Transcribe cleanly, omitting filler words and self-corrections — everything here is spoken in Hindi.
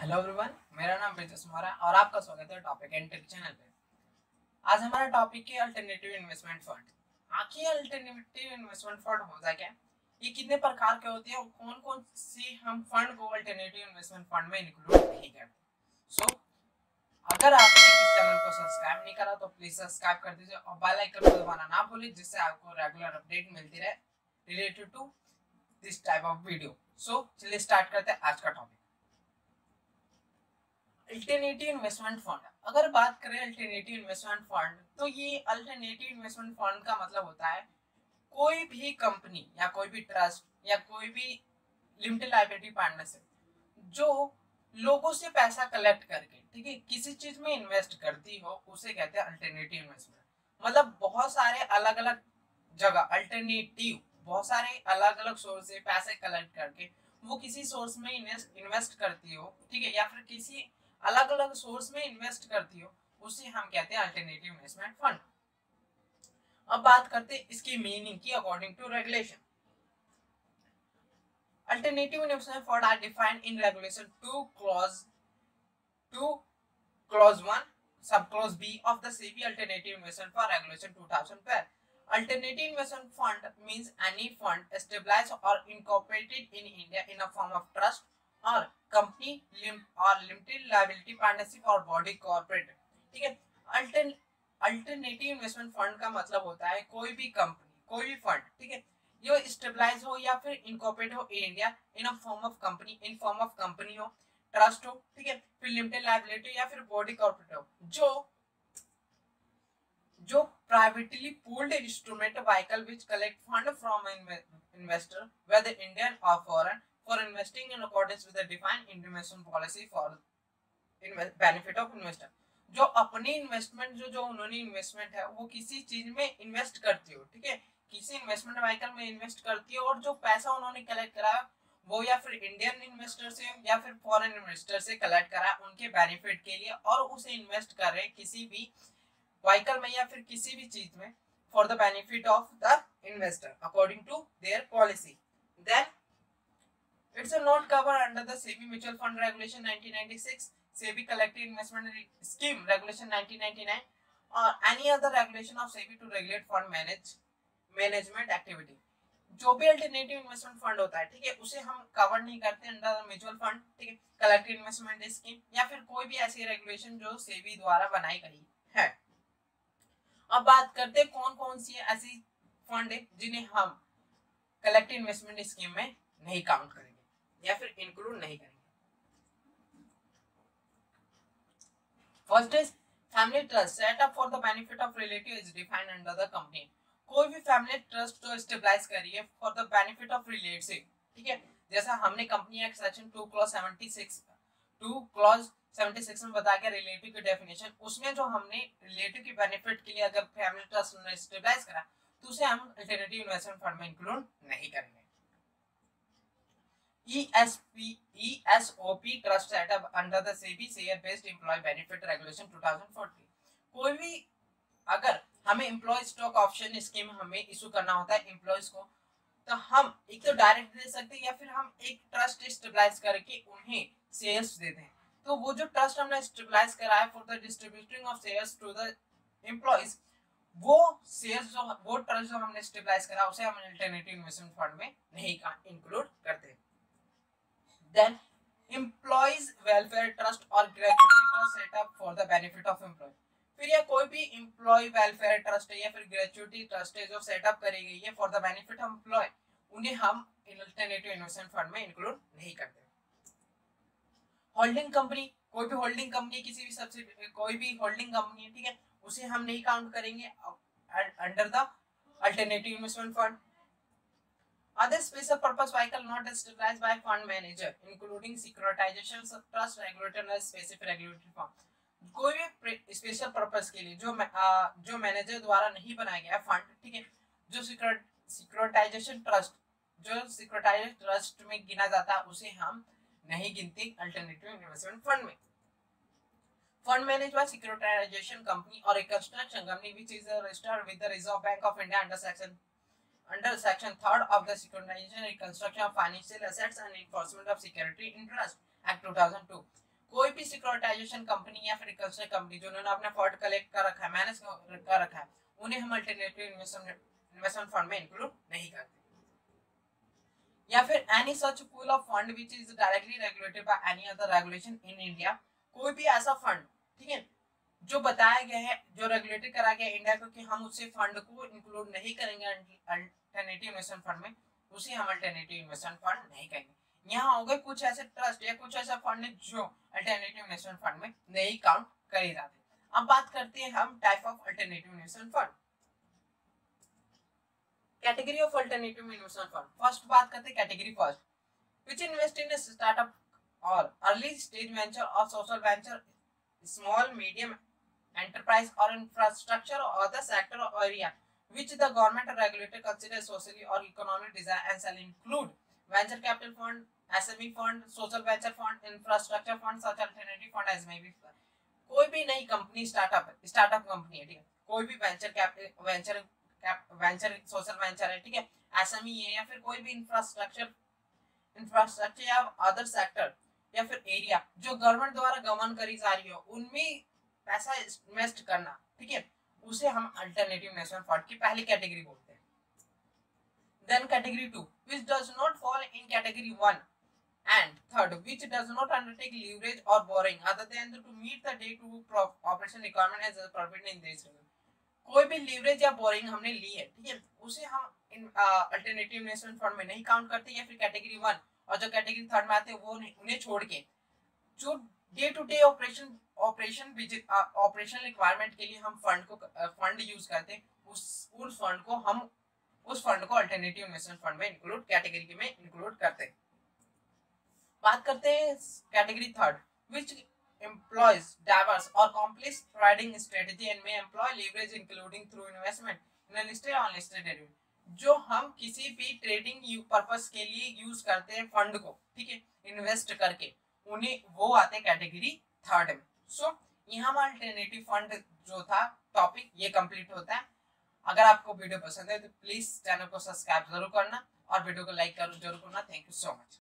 हेलो एवरीवन, मेरा नाम प्रीति कुमार है और आपका स्वागत है टॉपिक एंड टेक चैनल पे। आज हमारा टॉपिक है अल्टरनेटिव इन्वेस्टमेंट फंड। आखिर अल्टरनेटिव इन्वेस्टमेंट फंड होता है क्या, ये कितने प्रकार के होते हैं और कौन कौन सी हम फंड को अल्टरनेटिव इन्वेस्टमेंट फंड में इंक्लूड नहीं करते। सो अगर आपने इस चैनल को सब्सक्राइब नहीं करा तो प्लीज सब्सक्राइब कर दीजिए और बेल आइकन को दबाना ना भूलिए, जिससे आपको रेगुलर अपडेट मिलती रहे related to this type of video. So चलिए स्टार्ट करते हैं आज का टॉपिक, अल्टरनेटिव इन्वेस्टमेंट फंड। अगर बात करें अल्टरनेटिव इन्वेस्टमेंट फंड, तो ये अल्टरनेटिव इन्वेस्टमेंट फंड का मतलब होता है कोई भी कंपनी या कोई भी ट्रस्ट या कोई भी लिमिटेड लायबिलिटी पार्टनरशिप जो लोगों से पैसा कलेक्ट करके, ठीक है, किसी चीज में इन्वेस्ट करती हो, उसे कहते हैं अल्टरनेटिव इन्वेस्टमेंट। मतलब बहुत सारे अलग अलग जगह अल्टरनेटिव, बहुत सारे अलग अलग सोर्स से पैसे कलेक्ट करके वो किसी सोर्स में इन्वेस्ट करती हो, ठीक है, या फिर किसी अलग अलग सोर्स में इन्वेस्ट करती हो, उसे हम कहते हैं अल्टरनेटिव इन्वेस्टमेंट फंड। अब बात करते हैं इसकी मीनिंग की। According to regulation, alternative investment fund are defined in regulation 2 clause 1 sub clause B of the SEBI Alternative Investment for Regulation 2012. Alternative investment fund means any fund established or incorporated in India in a form of trust or company or limited liability partnership or body corporate। ठीक है, अल्टरनेटिव इन्वेस्टमेंट फंड का मतलब होता है कोई भी कंपनी, कोई भी फंड, ठीक है, जो स्टेबलाइज हो या फिर इनकॉर्पोरेट हो in India in a form of company, in form of company हो, ट्रस्ट हो, ठीक है, फिर लिमिटेड लायबिलिटी या फिर बॉडी कॉर्पोरेट हो, जो privately pooled instrument vehicle which collect fund from investor whether Indian or foreign for investing in accordance with the defined investment policy for benefit of investor। जो अपनी इन्वेस्टमेंट जो उन्होंने इन्वेस्टमेंट है वो किसी चीज में इन्वेस्ट करती हो, ठीक है, किसी इन्वेस्टमेंट व्हीकल में इन्वेस्ट करती हो, और जो पैसा उन्होंने कलेक्ट करा वो या फिर इंडियन इन्वेस्टर से या फिर फॉरेन इन्वेस्टर से कलेक्ट करा उनके बेनिफिट के लिए, और उसे इन्वेस्ट कर रहे किसी भी व्हीकल में या फिर किसी भी चीज में for the benefit of the investor according to their policy. Then it's not cover under the SEBI mutual fund regulation 1996, SEBI Collective Investment Scheme Regulation 1999 or any other regulation of SEBI to regulate fund management activity। जो भी अल्टरनेटिव इन्वेस्टमेंट फंड होता है, ठीक है, उसे हम कवर नहीं करते अंडर म्यूचुअल फंड, ठीक है, कलेक्टिव इन्वेस्टमेंट स्कीम या फिर कोई भी ऐसी रेगुलेशन जो सेबी द्वारा बनाई गई है। अब बात करते हैं कौन कौन सी ऐसी फंड है जिन्हें हम कलेक्टिव इन्वेस्टमेंट स्कीम में नहीं काउंट करेंगे या फिर इंक्लूड नहीं करेंगे। First is family trust set up for the benefit of relative is defined under the company। कोई भी फैमिली ट्रस्ट जो स्टेबलाइज करिए for the benefit of relative, ठीक है, जैसा हमने कंपनी एक्ट सेक्शन 2 clause 76 में बताया गया रिलेटिव की डेफिनेशन, उसमें जो हमने रिलेटिव की बेनिफिट के लिए अगर फैमिली ट्रस्ट ने स्टेबलाइज करा तो उसे हम अल्टरनेटिव इन्वेस्टमेंट फंड में इंक्लूड नहीं करेंगे। ESOP trust set up under the SEBI share based employee benefit regulation 2014। कोई भी अगर हमें एम्प्लॉय स्टॉक ऑप्शन स्कीम हमें इशू करना होता है एम्प्लॉयज को, तो हम एक तो डायरेक्ट दे सकते हैं या फिर हम एक ट्रस्ट स्टेबलाइज करके उन्हें शेयर्स देते हैं। तो वो जो ट्रस्ट हमने स्टेबलाइज करा है for the distributing of shares to the employees, वो शेयर्स जो वो ट्रस्ट जो हमने स्टेबलाइज करा उसे हम अल्टरनेटिव इन्वेस्टमेंट फंड में नहीं इंक्लूड करते। Then employees welfare trust or gratuity trust set up for the benefit of employee। फिर यह कोई भी एम्प्लॉय वेलफेयर ट्रस्ट है या फिर ग्रेचुइटी ट्रस्ट है जो सेटअप करी गई है for the benefit of employee, उन्हें हम अल्टरनेटिव इन्वेस्टमेंट फंड में इंक्लूड नहीं करते। होल्डिंग कंपनी, कोई भी होल्डिंग कंपनी किसी भी सबसे कोई भी होल्डिंग कंपनी है, ठीक है, उसे हम नहीं काउंट करेंगे under the alternative investment fund. Other special purpose vehicle not established by fund manager including securitization trust regulated as specific regulatory form। कोई भी स्पेशल पर्पस के लिए जो मैनेजर द्वारा नहीं बनाया गया फंड, ठीक है, जो सिक्योरिटाइजेशन ट्रस्ट, जो सिक्योरिटाइजेशन ट्रस्ट में गिना जाता है उसे हम नहीं गिनते अल्टरनेटिव इन्वेस्टमेंट फंड में। Fund manage by securitization company और एक construction company which is registered with the Reserve Bank of India under section 3rd of the Securitization and Reconstruction of Financial Assets and Enforcement of Security Interest Act 2002। भी सिक्योरिटाइजेशन कंपनी या फिर कंसल्ट कंपनी जिन्होंने अपना फंड कलेक्ट कर रखा है, मैनेज कर रखा है, उन्हें हम अल्टरनेटिव इन्वेस्टमेंट फंड में इंक्लूड नहीं करते। या फिर any such pool of fund which is directly regulated by any other regulation in India, कोई भी ऐसा फंड, ठीक है, जो बताया गया है, जो रेगुलेटेड करा गया इंडिया को कि हम उससे फंड को इंक्लूड नहीं करेंगे अल्टरनेटिव इन्वेस्टमेंट फंड में, उसे हम अल्टरनेटिव इन्वेस्टमेंट फंड नहीं कहेंगे। यहाँ हो गए कुछ ऐसे ट्रस्ट या कुछ ऐसा फंड जो अल्टरनेटिव इन्वेस्टमेंट फंड में नहीं काउंट करे जाते। अब बात करते हैं हम type of alternative investment fund. Category of alternative investment fund, first बात करते हैं category first, which invest in startup और अर्ली स्टेज वेंचर और social venture, small medium enterprise or infrastructure or other sector or area which the government or regulator considers socially or economic desire and shall include venture capital fund, SME fund, social venture fund, infrastructure fund, such alternative fund as may be। कोई भी नई कंपनी स्टार्टअप कंपनी है, ठीक है, कोई भी वेंचर सोशल वेंचर है, ठीक है, एसएमई है, या फिर कोई भी इंफ्रास्ट्रक्चर या अदर सेक्टर या फिर एरिया जो गवर्नमेंट द्वारा गवर्न करी जा रही हो, उनमें पैसा इन्वेस्ट करना, ठीक है, उसे हम अल्टरनेटिव इन्वेस्टमेंट फंड की पहली कैटेगरी बोलते हैं। Then category 2 which does not fall in category 1 and third which does not undertake leverage और borrowing other than to meet the day to operation requirement as provided in this. कोई भी लीवरेज या बोरिंग हमने ली है, ठीक है, उसे हम अल्टरनेटिव इन्वेस्टमेंट फंड में नहीं काउंट करते, या फिर कैटेगरी 1 और जो कैटेगरी 3 में आते हैं वो उन्हें छोड़ के जो day to day operation requirement के लिए हम फंड यूज करते हैं, उस फंड को अल्टरनेटिव इन्वेस्टमेंट फंड में कैटेगरी में इंक्लूड करते हैं। बात करते हैं category third, which employs diverse or complex trading strategy and may employ leverage including through investment in a listed or unlisted derivative, जो हम किसी भी ट्रेडिंग पर्पस के लिए यूज करते हैं फंड को, ठीक है, इन्वेस्ट करके, उन्हें वो आते हैं कैटेगरी थर्ड में। सो यहाँ अल्टरनेटिव फंड जो था टॉपिक ये कंप्लीट होता है। अगर आपको वीडियो पसंद है तो प्लीज चैनल को सब्सक्राइब जरूर करना और वीडियो को लाइक जरूर करना। Thank you so much.